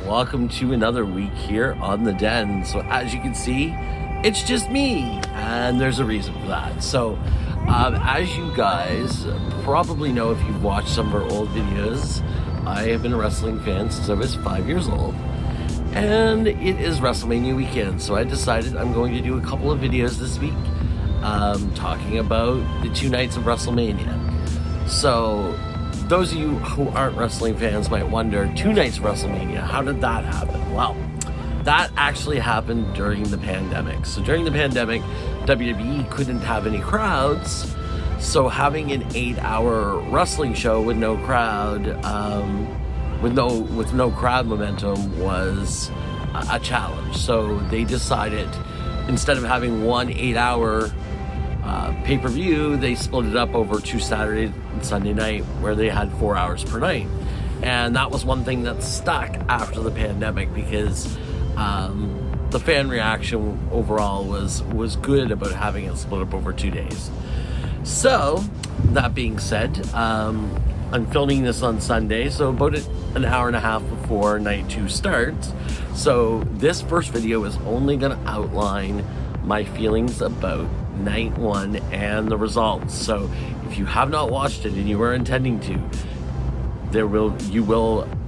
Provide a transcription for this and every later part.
welcome to another week here on The Den. So as you can see, it's just me, and there's a reason for that. So as you guys probably know if you've watched some of our old videos, I have been a wrestling fan since I was 5 years old, and it is Wrestlemania weekend, so I decided I'm going to do a couple of videos this week talking about the 2 nights of Wrestlemania. So those of you who aren't wrestling fans might wonder, 2 nights of Wrestlemania, how did that happen? Well, that actually happened during the pandemic. So during the pandemic, WWE couldn't have any crowds, so having an 8-hour wrestling show with no crowd, with no crowd momentum was a challenge. So they decided, instead of having one 8-hour pay-per-view, they split it up over 2 Saturday and Sunday night, where they had 4 hours per night. And that was one thing that stuck after the pandemic, because the fan reaction overall was good about having it split up over 2 days. So that being said, I'm filming this on Sunday, so about an hour and a half before night 2 starts. So this first video is only going to outline my feelings about night 1 and the results. So if you have not watched it and you are intending to,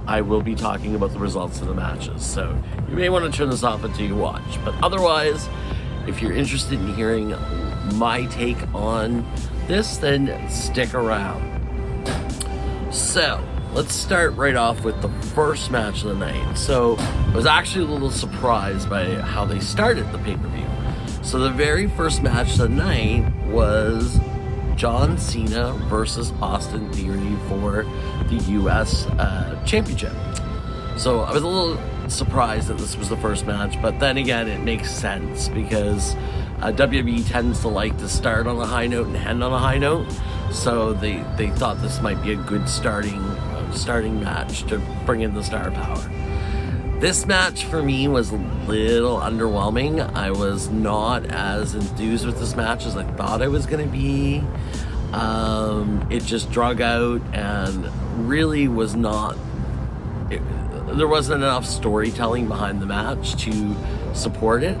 I will be talking about the results of the matches. So you may want to turn this off until you watch. But otherwise, if you're interested in hearing my take on this, then stick around. So let's start right off with the first match of the night. So I was actually a little surprised by how they started the pay-per-view. So the very first match of the night was John Cena versus Austin Theory for the US Championship. So I was a little surprised that this was the first match, but then again, it makes sense because WWE tends to like to start on a high note and end on a high note. So they thought this might be a good starting match to bring in the star power. This match for me was a little underwhelming. I was not as enthused with this match as I thought I was going to be. It just drug out and really was not... there wasn't enough storytelling behind the match to support it.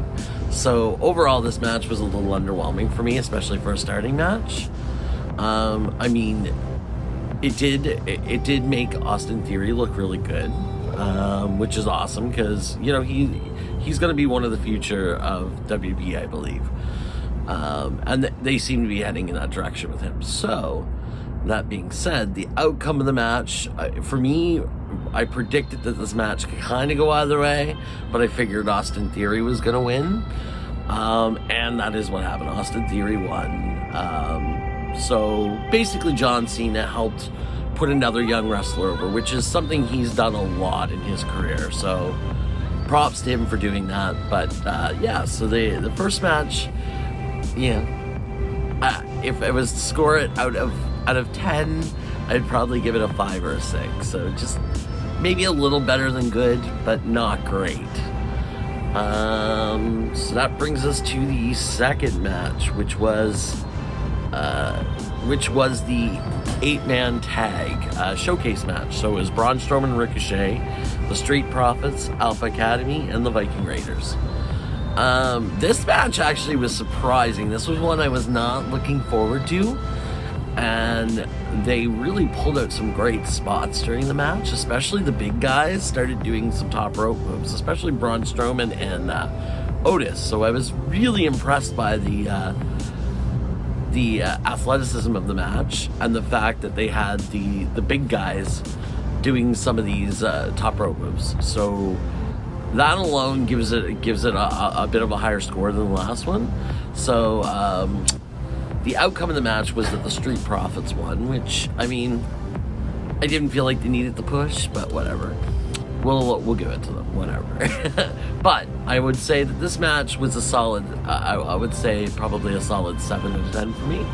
So overall, this match was a little underwhelming for me, especially for a starting match. I mean, it did make Austin Theory look really good. Which is awesome because, you know, he's going to be one of the future of WB, I believe. And they seem to be heading in that direction with him. So, that being said, the outcome of the match, for me, I predicted that this match could kind of go either way, but I figured Austin Theory was going to win. And that is what happened. Austin Theory won. So, basically, John Cena helped put another young wrestler over, which is something he's done a lot in his career, so props to him for doing that. But yeah, so the first match, if I was to score it out of 10, I'd probably give it a 5 or a 6, so just maybe a little better than good, but not great. So that brings us to the second match, which was the 8-man tag showcase match. So it was Braun Strowman and Ricochet, the Street Profits, Alpha Academy, and the Viking Raiders. This match actually was surprising. This was one I was not looking forward to, and they really pulled out some great spots during the match, especially the big guys started doing some top rope moves, especially Braun Strowman and Otis. So I was really impressed by the athleticism of the match and the fact that they had the big guys doing some of these top rope moves. So that alone gives it a bit of a higher score than the last one. So the outcome of the match was that the Street Profits won, which, I mean, I didn't feel like they needed the push, but whatever. We'll give it to them, whatever. But I would say that this match was a solid, I would say probably a solid 7 out of 10 for me.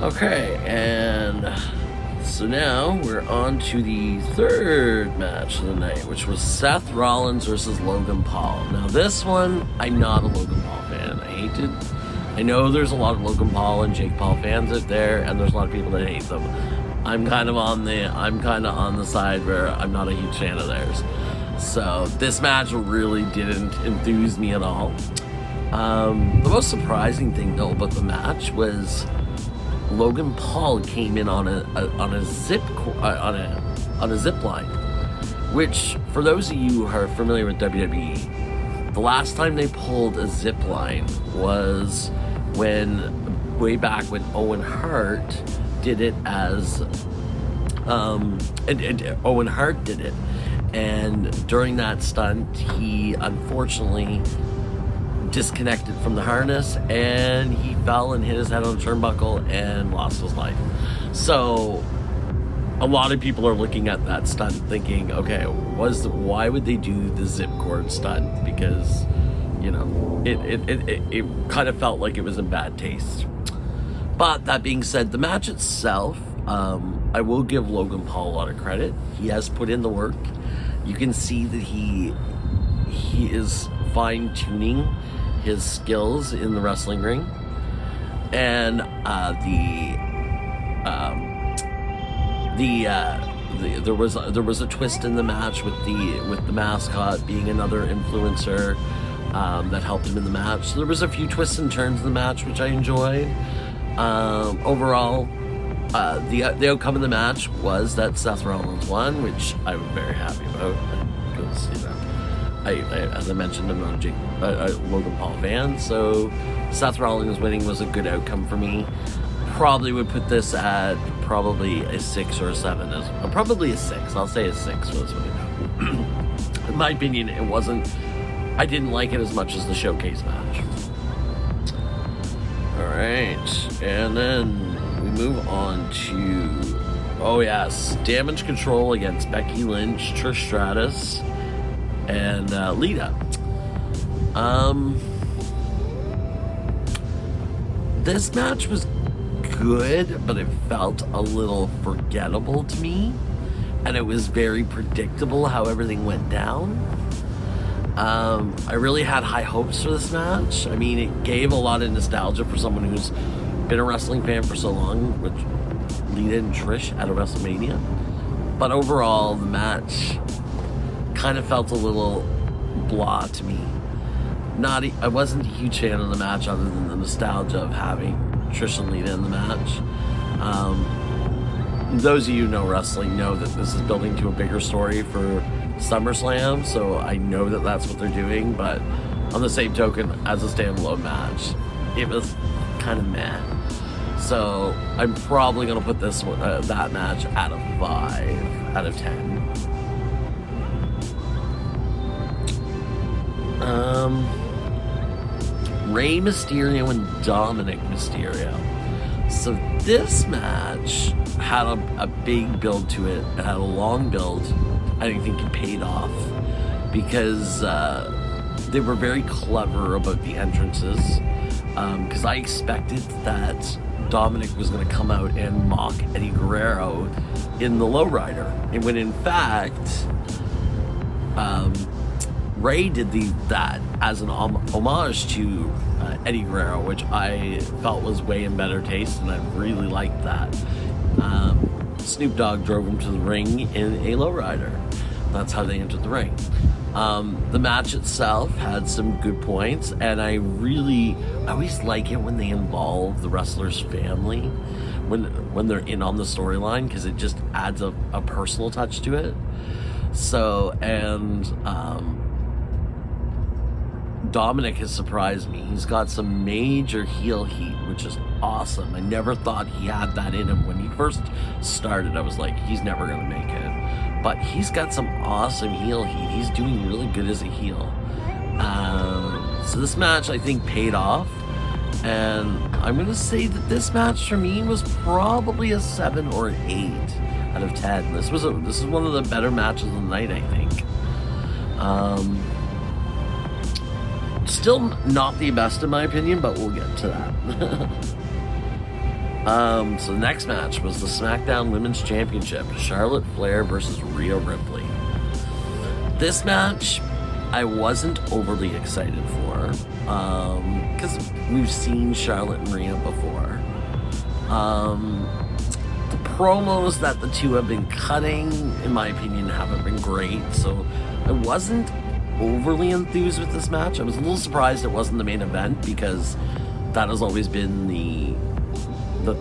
Okay, and so now we're on to the third match of the night, which was Seth Rollins versus Logan Paul. Now this one, I'm not a Logan Paul fan. I know there's a lot of Logan Paul and Jake Paul fans out there, and there's a lot of people that hate them. I'm kind of on the side where I'm not a huge fan of theirs. So this match really didn't enthuse me at all. The most surprising thing though about the match was Logan Paul came in on a zip line, which for those of you who are familiar with WWE, the last time they pulled a zip line was way back when Owen Hart did it as and Owen Hart did it, and during that stunt he unfortunately disconnected from the harness and he fell and hit his head on a turnbuckle and lost his life. So a lot of people are looking at that stunt thinking, okay, why would they do the zip cord stunt? Because, you know, it kind of felt like it was in bad taste. But that being said, the match itself, I will give Logan Paul a lot of credit. He has put in the work. You can see that he is fine-tuning his skills in the wrestling ring, and there was a twist in the match with the mascot being another influencer that helped him in the match. So there was a few twists and turns in the match which I enjoyed. Overall, the outcome of the match was that Seth Rollins won, which I was very happy about because, you know, as I mentioned, I'm not a Logan Paul fan, so Seth Rollins winning was a good outcome for me. Probably would put this at probably a 6 or a 7. Probably a 6. I'll say a 6 was what it. In my opinion, it wasn't. I didn't like it as much as the showcase match. All right, and then we move on to Damage Control against Becky Lynch, Trish Stratus, and Lita. This match was good, but it felt a little forgettable to me, and it was very predictable how everything went down. I really had high hopes for this match. I mean, it gave a lot of nostalgia for someone who's been a wrestling fan for so long, with Lita and Trish at a WrestleMania. But overall, the match kind of felt a little blah to me. I wasn't a huge fan of the match other than the nostalgia of having Trish and Lita in the match. Those of you who know wrestling know that this is building to a bigger story for SummerSlam, so I know that that's what they're doing, but on the same token, as a standalone match, it was kind of meh. So I'm probably going to put this one, that match at a 5 out of 10. Rey Mysterio and Dominic Mysterio. So this match had a big build to it. It had a long build. I think it paid off because they were very clever about the entrances. Because I expected that Dominic was going to come out and mock Eddie Guerrero in the lowrider, and when in fact Rey did that as an homage to Eddie Guerrero, which I felt was way in better taste, and I really liked that. Snoop Dogg drove him to the ring in a lowrider. That's how they entered the ring. The match itself had some good points, and I always like it when they involve the wrestler's family when they're in on the storyline, because it just adds a personal touch to it. So, and Dominic has surprised me. He's got some major heel heat, which is awesome. I never thought he had that in him. When he first started, I was like, he's never going to make it. But he's got some awesome heel heat. He's doing really good as a heel. So this match, I think, paid off. And I'm going to say that this match for me was probably a 7 or an 8 out of 10. This is one of the better matches of the night, I think. Still not the best in my opinion, but we'll get to that. So the next match was the SmackDown Women's Championship, Charlotte Flair versus Rhea Ripley. This match I wasn't overly excited for, because we've seen Charlotte and Rhea before. The promos that the two have been cutting, in my opinion, haven't been great. So I wasn't overly enthused with this match. I was a little surprised it wasn't the main event, because that has always been the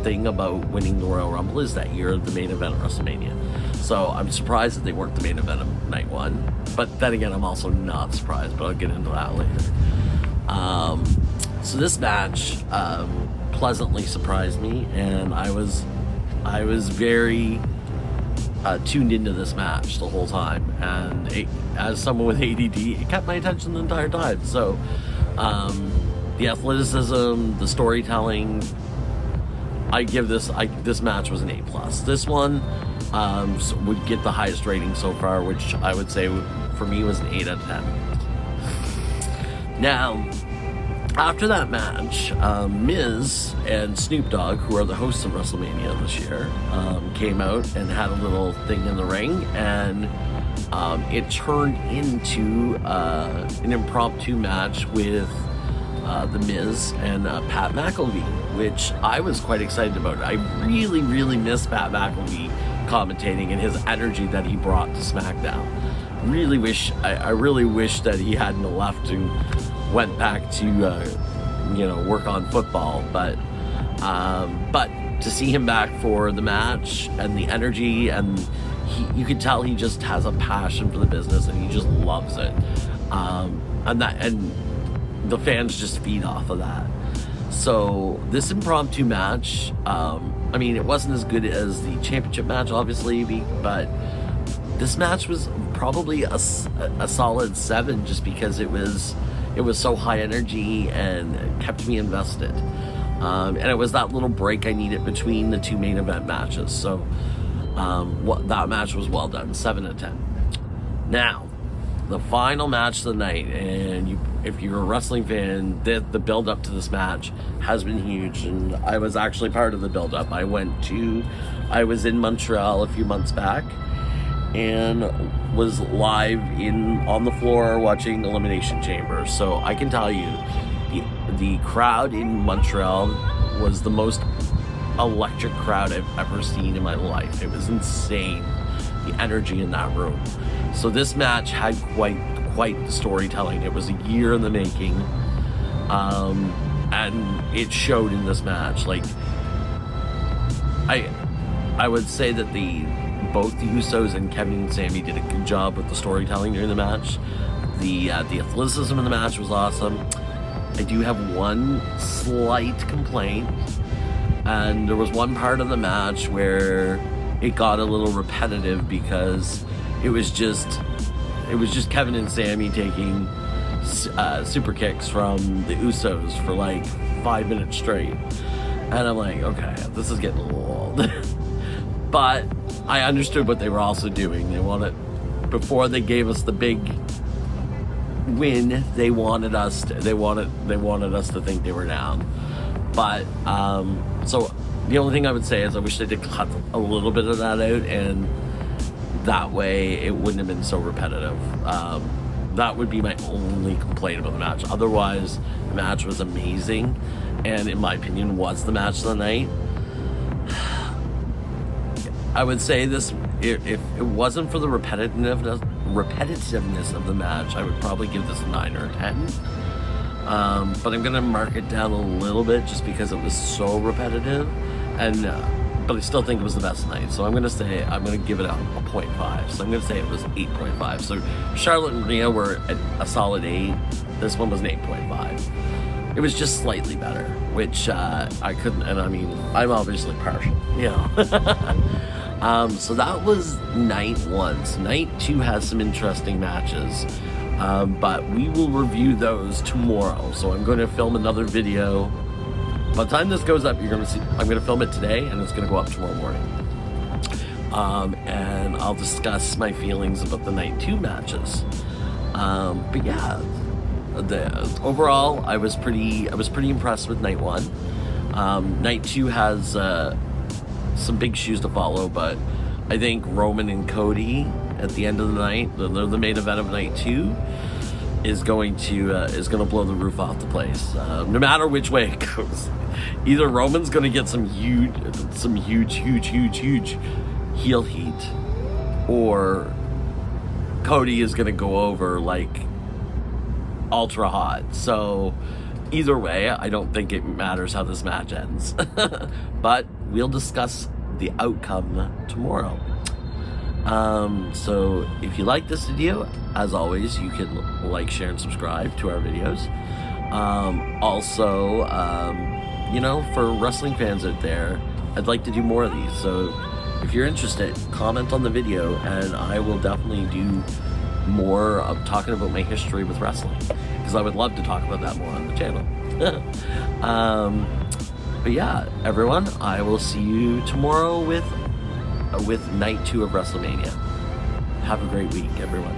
thing about winning the Royal Rumble, is that you're the main event of WrestleMania. So I'm surprised that they weren't the main event of night one. But then again, I'm also not surprised, but I'll get into that later. So this match pleasantly surprised me, and I was very tuned into this match the whole time. And as someone with ADD, it kept my attention the entire time. So the athleticism, the storytelling, I give this match was an A+. This one would get the highest rating so far, which I would say for me was an 8 out of 10. Now, after that match, Miz and Snoop Dogg, who are the hosts of WrestleMania this year, came out and had a little thing in the ring, and it turned into an impromptu match with The Miz and Pat McAfee, which I was quite excited about. I really, really miss Pat McAfee commentating and his energy that he brought to SmackDown. I really wish that he hadn't left and went back to work on football, but to see him back for the match and the energy, and you could tell he just has a passion for the business and he just loves it, and the fans just feed off of that. So this impromptu match, it wasn't as good as the championship match, obviously, but this match was probably a solid 7, just because it was so high energy and it kept me invested. And it was that little break I needed between the two main event matches. So that match was well done, 7 out of 10. Now, the final match of the night, and if you're a wrestling fan, the build up to this match has been huge, and I was actually part of the build up. I was in Montreal a few months back and was live on the floor watching Elimination Chamber. So I can tell you, the crowd in Montreal was the most electric crowd I've ever seen in my life. It was insane, the energy in that room. So this match had quite the storytelling. It was a year in the making, and it showed in this match. Like, I would say that both the Usos and Kevin and Sami did a good job with the storytelling during the match. The athleticism in the match was awesome. I do have one slight complaint, and there was one part of the match where it got a little repetitive, because it was just Kevin and Sami taking super kicks from the Usos for like 5 minutes straight, and I'm like, okay, this is getting a little old. But I understood what they were also doing. Before they gave us the big win, they wanted us to think they were down. But so the only thing I would say is I wish they did cut a little bit of that out, and that way it wouldn't have been so repetitive. That would be my only complaint about the match. Otherwise, the match was amazing, and in my opinion was the match of the night. I would say this, if it wasn't for the repetitiveness of the match, I would probably give this a 9 or a 10. But I'm going to mark it down a little bit just because it was so repetitive, but I still think it was the best night. So I'm going to give it a 0.5. So I'm going to say it was 8.5. So Charlotte and Rhea were at a solid 8. This one was an 8.5. It was just slightly better, which I couldn't, and I'm obviously partial, so that was night 1. So night 2 has some interesting matches, but we will review those tomorrow. So I'm going to film another video. By the time this goes up, you're going to see, I'm going to film it today, and it's going to go up tomorrow morning. And I'll discuss my feelings about the night 2 matches. But yeah, overall, I was pretty impressed with night 1. Night 2 has some big shoes to follow, but I think Roman and Cody at the end of the night, they're the main event of night 2. is going to blow the roof off the place. No matter which way it goes, either Roman's going to get some huge heel heat, or Cody is going to go over like ultra hot. So either way, I don't think it matters how this match ends. But we'll discuss the outcome tomorrow. So if you like this video, as always, you can like, share, and subscribe to our videos. Also, you know, for wrestling fans out there, I'd like to do more of these. So if you're interested, comment on the video, and I will definitely do more of talking about my history with wrestling, because I would love to talk about that more on the channel. But yeah, everyone, I will see you tomorrow with night 2 of Wrestlemania. Have a great week, everyone.